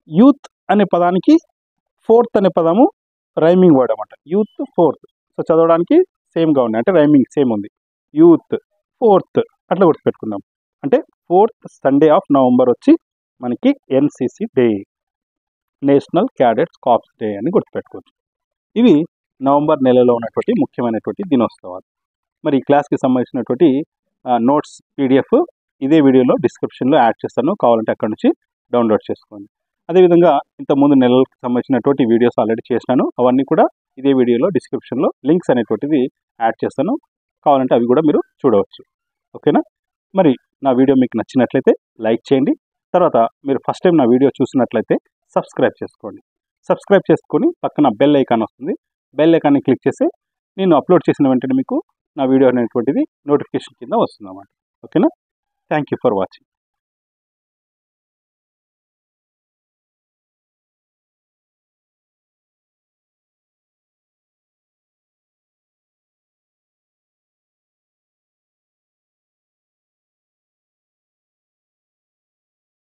యూత్ అనే పదానికి ఫోర్త్ అనే పదము రైమింగ్ వర్డ్ అన్నమాట. Youth fourth. సో చదవడానికి సేమ్గా ఉన్నాయి, అంటే రైమింగ్ సేమ్ ఉంది. యూత్ ఫోర్త్ అట్లా గుర్తుపెట్టుకుందాం. అంటే 4th సండే ఆఫ్ నవంబర్ వచ్చి మనకి NCC day, national cadets corps day అని గుర్తుపెట్టుకోవచ్చు. ఇవి నవంబర్ నెలలో ఉన్నటువంటి ముఖ్యమైనటువంటి దినోత్సవాలు. మరి ఈ క్లాస్కి సంబంధించినటువంటి నోట్స్ పీడిఎఫ్ ఇదే వీడియోలో డిస్క్రిప్షన్లో యాడ్ చేస్తాను, కావాలంటే అక్కడ నుంచి డౌన్లోడ్ చేసుకోండి. అదేవిధంగా ఇంతకుముందు నెలలకు సంబంధించినటువంటి వీడియోస్ ఆల్రెడీ చేసినాను, అవన్నీ కూడా ఇదే వీడియోలో డిస్క్రిప్షన్లో లింక్స్ అనేటువంటిది యాడ్ చేస్తాను, కావాలంటే అవి కూడా మీరు చూడవచ్చు. ఓకేనా? మరి నా వీడియో మీకు నచ్చినట్లయితే లైక్ చేయండి. తర్వాత మీరు ఫస్ట్ టైం నా వీడియో చూసినట్లయితే సబ్స్క్రైబ్ చేసుకోండి. సబ్స్క్రైబ్ చేసుకొని పక్కన బెల్ ఐకాన్ వస్తుంది, బెల్ ఐకాన్ని క్లిక్ చేసి నేను అప్లోడ్ చేసిన వెంటనే మీకు నా వీడియో అనేటువంటిది నోటిఫికేషన్ కింద వస్తుంది అన్నమాట. ఓకేనా? Thank you for watching.